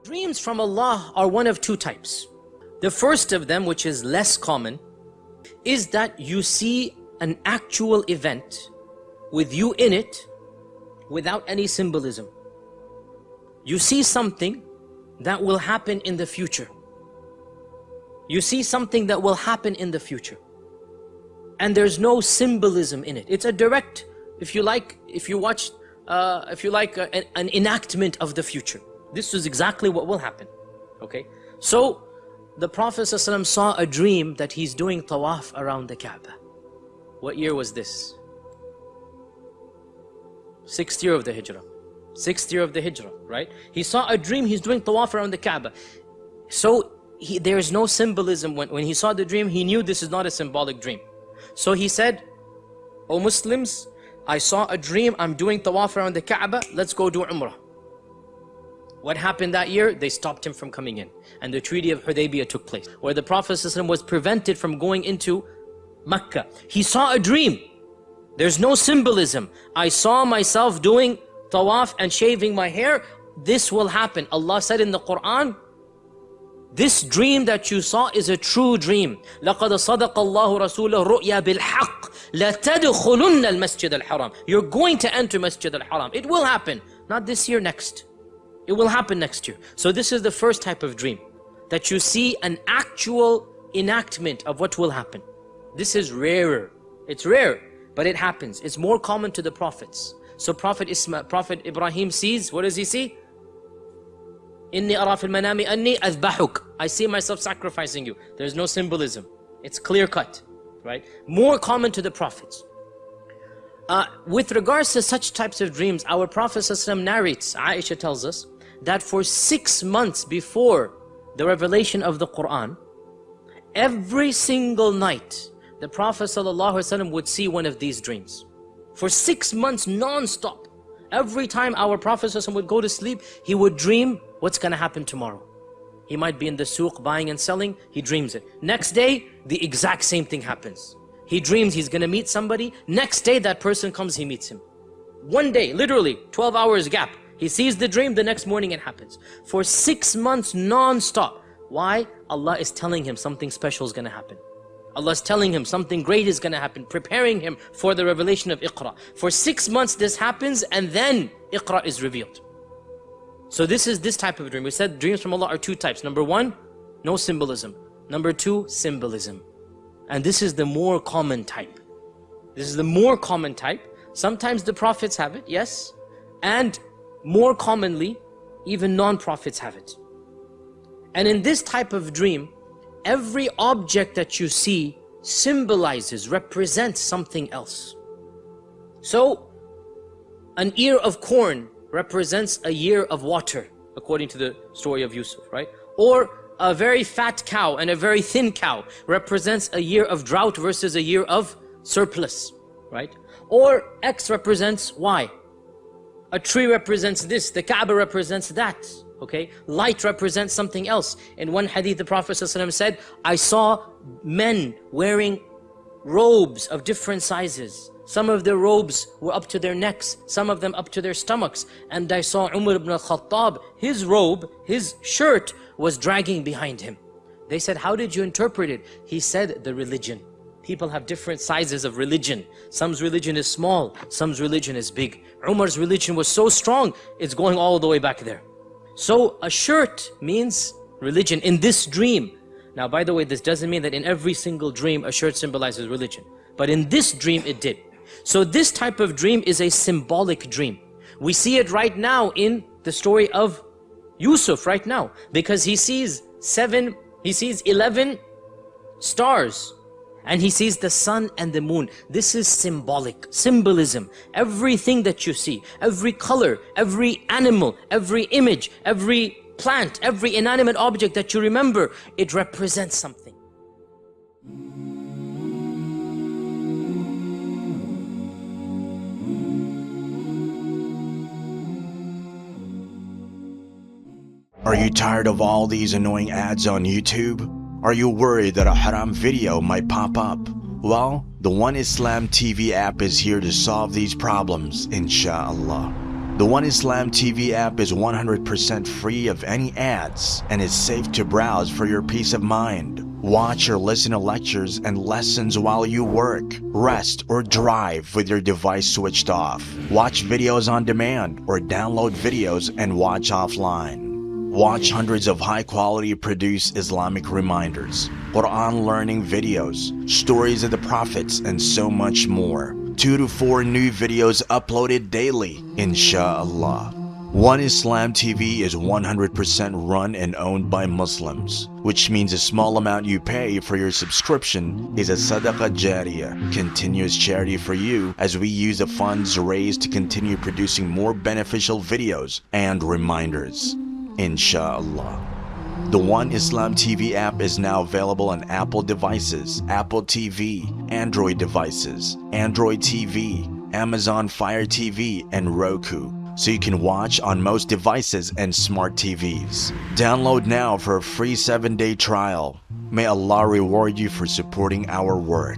Dreams from Allah are one of two types. The first of them, which is less common, is that you see an actual event with you in it without any symbolism. You see something that will happen in the future. You see something that will happen in the future. And there's no symbolism in it. It's a direct, if you like, an enactment of the future. This is exactly what will happen. Okay? So, the Prophet ﷺ saw a dream that he's doing tawaf around the Kaaba. What year was this? 6th year of the Hijrah. 6th year of the Hijrah, right? He saw a dream, he's doing tawaf around the Kaaba. So, there is no symbolism. When he saw the dream, he knew this is not a symbolic dream. So he said, "O Muslims, I saw a dream, I'm doing tawaf around the Kaaba, let's go do Umrah." What happened that year? They stopped him from coming in. And the Treaty of Hudaybiyah took place, where the Prophet ﷺ was prevented from going into Mecca. He saw a dream. There's no symbolism. I saw myself doing tawaf and shaving my hair. This will happen. Allah said in the Quran, this dream that you saw is a true dream. لَقَدْ صَدَقَ اللَّهُ رَسُولَهُ رُؤْيَا بِالْحَقِّ لَتَدْخُلُنَّ الْمَسْجِدَ الْحَرَامِ. You're going to enter Masjid al-Haram. It will happen. Not this year, next. It will happen next year. So this is the first type of dream. That you see an actual enactment of what will happen. This is rarer. It's rare, but it happens. It's more common to the prophets. So Prophet Ibrahim sees, what does he see? إِنِّي أَرَى فِي الْمَنَامِ أَنِّي أَذْبَحُكَ. I see myself sacrificing you. There's no symbolism. It's clear cut, right? More common to the prophets. With regards to such types of dreams, our Prophet ﷺ narrates, Aisha tells us, that for 6 months before the revelation of the Quran, every single night, the Prophet ﷺ would see one of these dreams. For 6 months non-stop. Every time our Prophet ﷺ would go to sleep, he would dream what's going to happen tomorrow. He might be in the souk buying and selling, he dreams it. Next day, the exact same thing happens. He dreams he's going to meet somebody. Next day, that person comes, he meets him. One day, literally, 12 hours gap. He sees the dream, the next morning it happens. For 6 months non-stop. Why? Allah is telling him something special is going to happen. Allah is telling him something great is going to happen, preparing him for the revelation of Iqra. For 6 months this happens, and then Iqra is revealed. So this is this type of dream. We said dreams from Allah are two types. Number one, no symbolism. Number two, symbolism. And this is the more common type. This is the more common type. Sometimes the prophets have it, yes. And more commonly, even non-prophets have it. And in this type of dream, every object that you see symbolizes, represents something else. So, an ear of corn represents a year of water, according to the story of Yusuf, right? Or a very fat cow and a very thin cow represents a year of drought versus a year of surplus, right? Or X represents Y. A tree represents this, the Kaaba represents that, okay? Light represents something else. In one hadith, the Prophet ﷺ said, I saw men wearing robes of different sizes. Some of their robes were up to their necks, some of them up to their stomachs. And I saw Umar ibn al-Khattab, his robe, his shirt was dragging behind him. They said, how did you interpret it? He said, the religion. People have different sizes of religion. Some's religion is small, some's religion is big. Umar's religion was so strong, it's going all the way back there. So a shirt means religion in this dream. Now, by the way, this doesn't mean that in every single dream a shirt symbolizes religion. But in this dream it did. So this type of dream is a symbolic dream. We see it right now in the story of Yusuf right now. Because he sees 11 stars. And he sees the sun and the moon. This is symbolic, symbolism. Everything that you see, every color, every animal, every image, every plant, every inanimate object that you remember, it represents something. Are you tired of all these annoying ads on YouTube? Are you worried that a haram video might pop up? Well, the One Islam TV app is here to solve these problems, inshallah. The One Islam TV app is 100% free of any ads and is safe to browse for your peace of mind. Watch or listen to lectures and lessons while you work, rest, or drive with your device switched off. Watch videos on demand or download videos and watch offline. Watch hundreds of high-quality produced Islamic reminders, Quran learning videos, stories of the prophets, and so much more. 2 to 4 new videos uploaded daily, inshallah. One Islam TV is 100% run and owned by Muslims, which means a small amount you pay for your subscription is a SADAQAH JARIYAH, continuous charity for you, as we use the funds raised to continue producing more beneficial videos and reminders, inshallah. The One Islam TV app is now available on Apple devices, Apple TV, Android devices, Android TV, Amazon Fire TV, and Roku, so you can watch on most devices and smart TVs. Download now for a free 7-day trial. May Allah reward you for supporting our work.